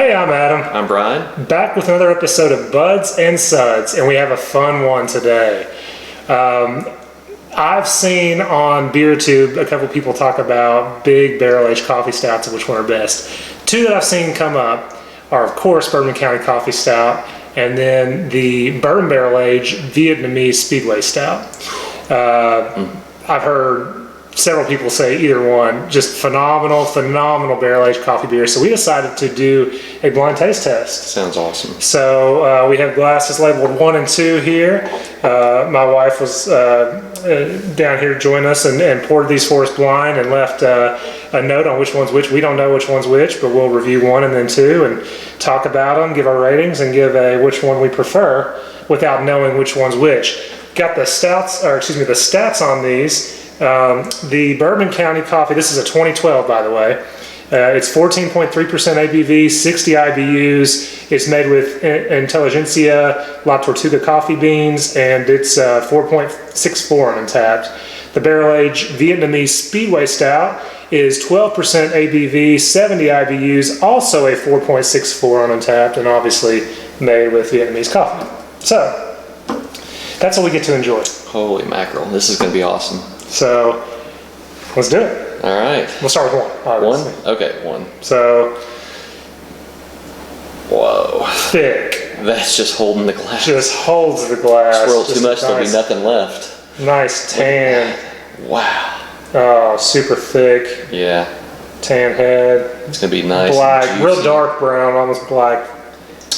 Hey, I'm Adam. I'm Brian. Back with another episode of Buds and Suds, and we have a fun one today. I've seen on BeerTube a couple people talk about big barrel-aged coffee stouts and which one are best. Two that I've seen come up are, of course, Bourbon County Coffee Stout, and then the bourbon barrel-aged Vietnamese Speedway Stout. I've heard several people say either one. Just phenomenal barrel-aged coffee beer. So we decided to do a blind taste test. Sounds awesome. So we have glasses labeled 1 and 2 here. My wife was down here to join us and poured these for us blind and left a note on which one's which. We don't know which one's which, but we'll review 1 and then 2 and talk about them, give our ratings, and give a which one we prefer without knowing which one's which. Got the stouts, or excuse me, the stats on these. The Bourbon County Coffee, this is a 2012 by the way, it's 14.3% ABV, 60 IBUs, it's made with Intelligentsia La Tortuga coffee beans, and it's 4.64 on Untapped. The barrel-aged Vietnamese Speedway Stout is 12% ABV, 70 IBUs, also a 4.64 on Untapped, and obviously made with Vietnamese coffee. So, that's what we get to enjoy. Holy mackerel, this is going to be awesome. So, let's do it. All right. We'll start with 1. Obviously. 1? Okay, 1. So, whoa. thick. That's just holding the glass. Just holds the glass. Swirl too much, there'll be Nice, nothing left. nice tan. Wow. Oh, super thick. Yeah. Tan head. It's going to be nice. Black. and Real juicy. dark brown, almost black.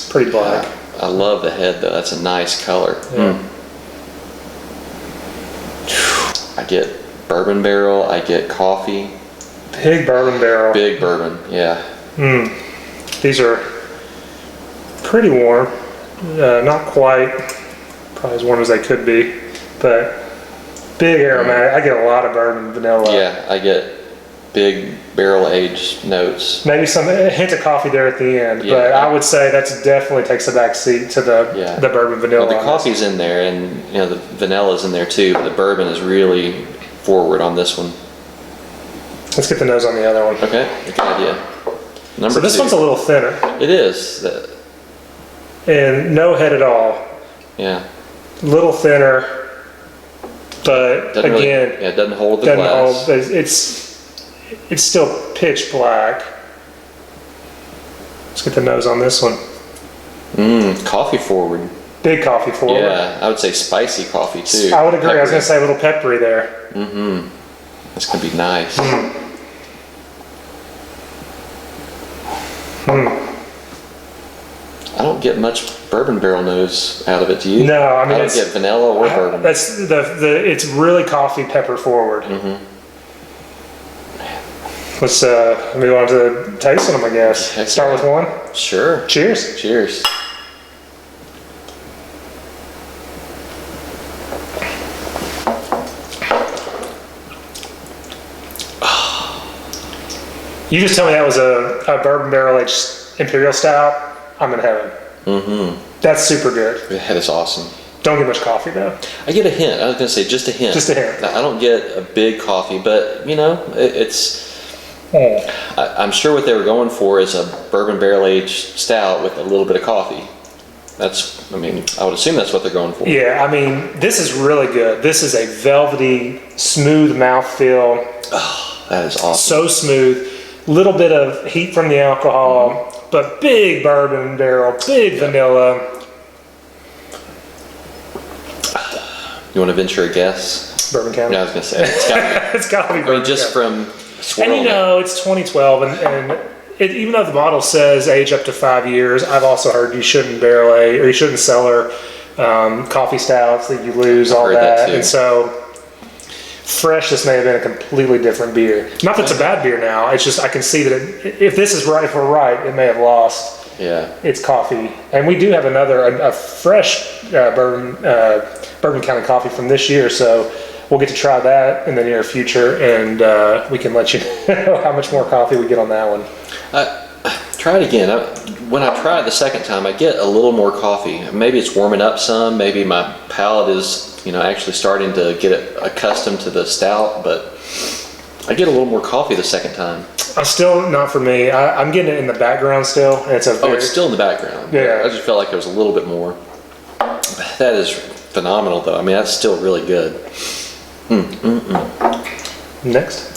Pretty black. I love the head though. That's a nice color. Yeah. I get bourbon barrel. I get coffee. Big bourbon barrel. Big bourbon. Yeah. These are pretty warm. Not quite. Probably as warm as they could be. But big aromatic. I get a lot of bourbon vanilla. Yeah. I get big barrel aged notes. Maybe a hint of coffee there at the end, Yeah. but I would say that definitely takes a back seat to the bourbon vanilla. Well, the on coffee's in there, and the vanilla's in there too, but the bourbon is really forward on this one. this. Let's get the nose on the other one. Okay, good idea. Number So this 2. one's a little thinner, It is. and no head at all. Yeah. Little thinner, but Doesn't really- again, it doesn't hold the doesn't glass. hold. It's still pitch black. Let's get the nose on this one. Coffee forward. Big coffee forward. Yeah, I would say spicy coffee too. I would agree. I was Peppery. going to say a little peppery there. That's gonna be nice. I don't get much bourbon barrel nose out of it. Do you? No, I mean I don't get vanilla or bourbon. That's it's really coffee pepper forward. Let's move on to tasting them, I guess. Heck Start with 1. Sure. Cheers. Cheers. You just tell me that was a bourbon barrel aged imperial stout. I'm in heaven. That's super good. The head is awesome. Don't get much coffee though. I get a hint. I was gonna say just a hint. Just a hint. I don't get a big coffee, but it's. I'm sure what they were going for is a bourbon barrel aged stout with a little bit of coffee. I would assume that's what they're going for. Yeah, I mean, this is really good. This is a velvety, smooth mouthfeel. Oh, that is awesome. So smooth. Little bit of heat from the alcohol, but big bourbon barrel, big vanilla. You want to venture a guess? Bourbon County. Yeah, I was gonna say it's got. It's got to be bourbon Just County. from swirling. And it's 2012, and even though the bottle says age up to 5 years, I've also heard you shouldn't barrel age or you shouldn't cellar coffee stouts, that you lose all heard that too. And so fresh, this may have been a completely different beer. Not that it's a bad beer now. It's just I can see that if this is right, if we're right, it may have lost. Yeah. It's coffee, and we do have a fresh Bourbon County coffee from this year, so we'll get to try that in the near future, and we can let you know how much more coffee we get on that one. Try it again. When I try it the second time, I get a little more coffee. Maybe it's warming up some. Maybe my palate is, actually starting to get accustomed to the stout, but I get a little more coffee the second time. Still not for me. I'm getting it in the background still. And it's a very, it's still in the background. Yeah. I just felt like there was a little bit more. That is phenomenal, though. I mean, that's still really good. Next.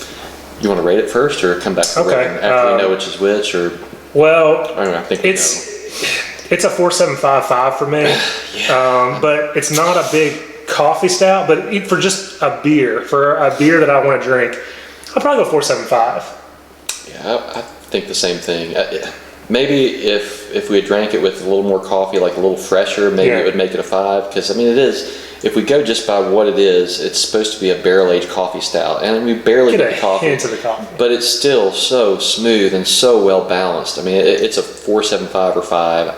You want to rate it first, or come back to Okay, rating after we know which is which, or? Well, I don't know, I think it's a 4.755 for me. Yeah. But it's not a big coffee stout. But for just a beer that I want to drink, I'll probably go 4.75. Yeah, I think the same thing. Maybe if we had drank it with a little more coffee, like a little fresher, maybe it would make it a 5. Because I mean, it is. If we go just by what it is, it's supposed to be a barrel-aged coffee stout, and we barely get the coffee. Into the coffee. But it's still so smooth and so well balanced. I mean, it's a 4.75 or 5.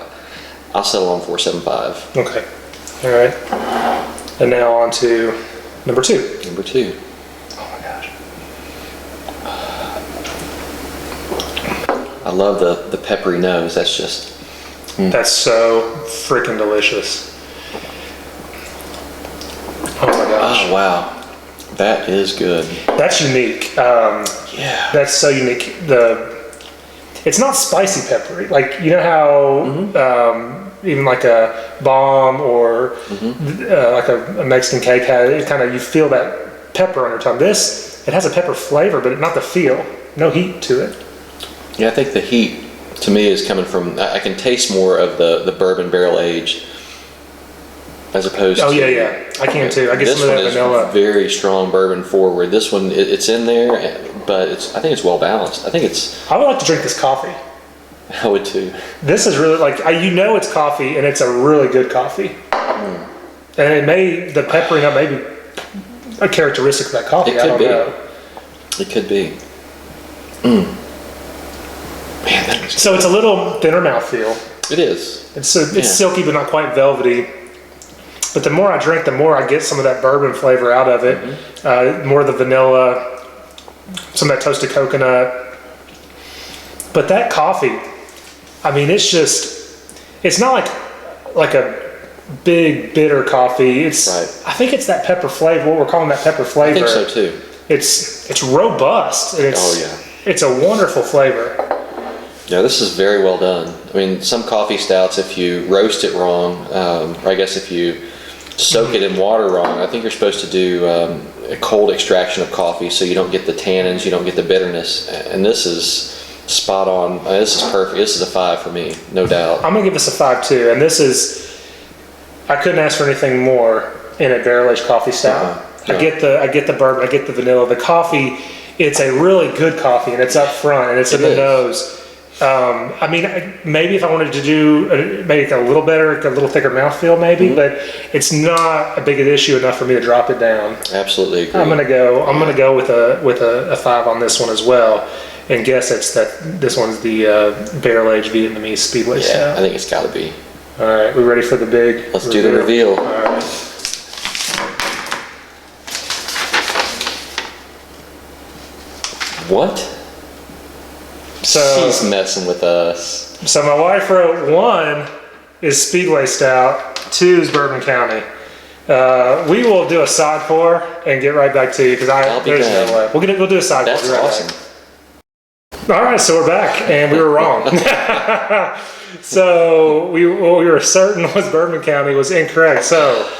I'll settle on 4.75. Okay. All right. And now on to number 2. Number 2. Oh my gosh. I love the peppery nose. That's just. That's so freaking delicious. Oh my gosh. Oh wow, that is good. That's unique. Yeah. That's so unique. It's not spicy peppery. Like, you know how even like a bomb or like a Mexican cake has, it kind of, you feel that pepper on your tongue. This, it has a pepper flavor, but not the feel. No heat to it. Yeah, I think the heat to me is coming from, I can taste more of the bourbon barrel aged as opposed to. Oh yeah. I can too. I get some of that vanilla. This one is very strong bourbon forward. This one, it's in there, but I think it's well balanced. I would like to drink this coffee. I would too. This is really like, it's coffee, and it's a really good coffee. And the peppering up may be a characteristic of that coffee. It could I don't know. It could be. Man, that is So it's a little thinner mouthfeel. It is. It's silky, but not quite velvety. But the more I drink, the more I get some of that bourbon flavor out of it. More of the vanilla, some of that toasted coconut. But that coffee, I mean, it's not like a big bitter coffee. It's right. I think it's that pepper flavor. What we're calling that pepper flavor. I think so too. It's robust. And it's a wonderful flavor. Yeah, this is very well done. I mean, some coffee stouts, if you roast it wrong, or I guess if you soak it in water wrong, I think you're supposed to do a cold extraction of coffee so you don't get the tannins, you don't get the bitterness. And this is spot on. This is perfect. This is a 5 for me, no doubt. I'm gonna give this a 5 too. And this is, I couldn't ask for anything more in a barrel-aged coffee stout. I get the bourbon, I get the vanilla, the coffee. It's a really good coffee, and it's up front, and it's in the nose. I mean, maybe if I wanted to do make it a little better, a little thicker mouthfeel, maybe, but it's not a big an issue enough for me to drop it down. Absolutely agree. I'm gonna go with a 5 on this one as well, and guess this one's the barrel-aged Vietnamese Speedway Stout. Yeah, I think it's got to be. All right, we ready for the big? Let's do the reveal. All right. What? So she's messing with us. So my wife wrote 1 is Speedway Stout, 2 is Bourbon County. We will do a side pour and get right back to you because there's no way. We'll do a side pour. That's awesome. All right, so we're back and we were wrong. So what we were certain was Bourbon County was incorrect. So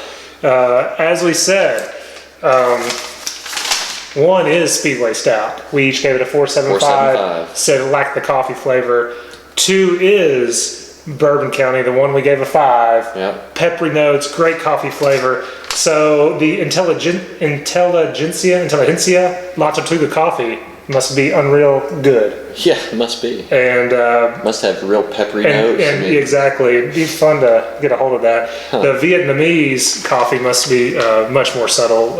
as we said, 1 is Speedway Stout. We each gave it a 4.75. Said it lacked the coffee flavor. 2 is Bourbon County. The one we gave a 5. Yep. Peppery notes, great coffee flavor. So the Intelligentsia La Tortuga coffee must be unreal good. Yeah, it must be. And must have real peppery notes. And exactly, it'd be fun to get a hold of that. The Vietnamese coffee must be much more subtle.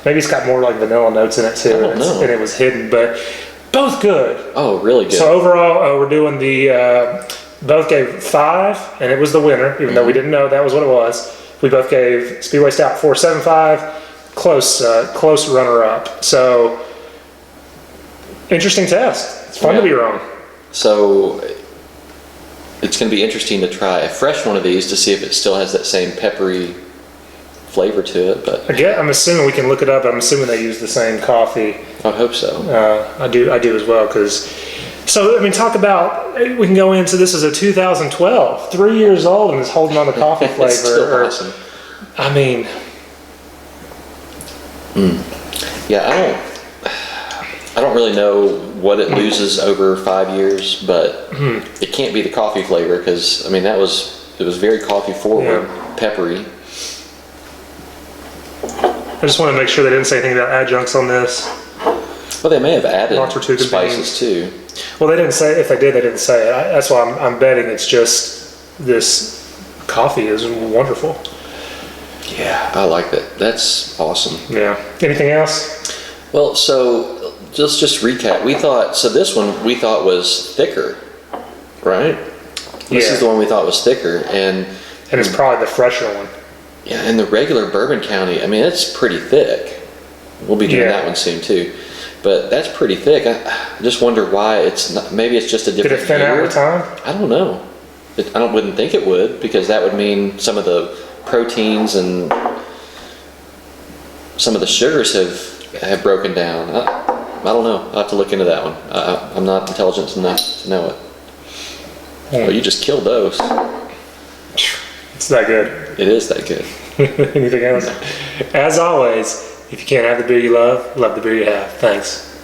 Maybe it's got more like vanilla notes in it too, and it was hidden, but both good. Oh, really good. So overall, we're doing both gave 5, and it was the winner, even though we didn't know that was what it was. We both gave Speedway Stout 4.75, close runner-up. So interesting test. It's fun to be wrong. So it's going to be interesting to try a fresh one of these to see if it still has that same peppery flavor to it. But I'm assuming we can look it up. I'm assuming they use the same coffee. I hope so. I do as well, because, so, I mean, talk about, we can go into, this is a 2012, 3 years old, and it's holding on to coffee flavor. It's still awesome. I mean. Yeah, I don't really know what it loses over 5 years, but it can't be the coffee flavor, because, I mean, it was very coffee forward, peppery. I just want to make sure they didn't say anything about adjuncts on this. Well, they may have added La Tortuga spices too. Well, they didn't say, if they did, they didn't say it. That's why I'm betting it's just this coffee is wonderful. Yeah, I like that. That's awesome. Yeah. Anything else? Well, so let's just recap. This one we thought was thicker, right? This is the one we thought was thicker, and it's probably the fresher one. Yeah, and the regular Bourbon County, I mean, it's pretty thick. We'll be doing that one soon too. But that's pretty thick. I just wonder why it's not. Maybe it's just a different. Did it thin out with time? I don't know. Wouldn't think it would, because that would mean some of the proteins and some of the sugars have broken down. I don't know. I'll have to look into that one. I'm not intelligent enough to know it. Well, you just killed those. It's that good. It is that good. Anything else? As always, if you can't have the beer you love the beer you have. Thanks.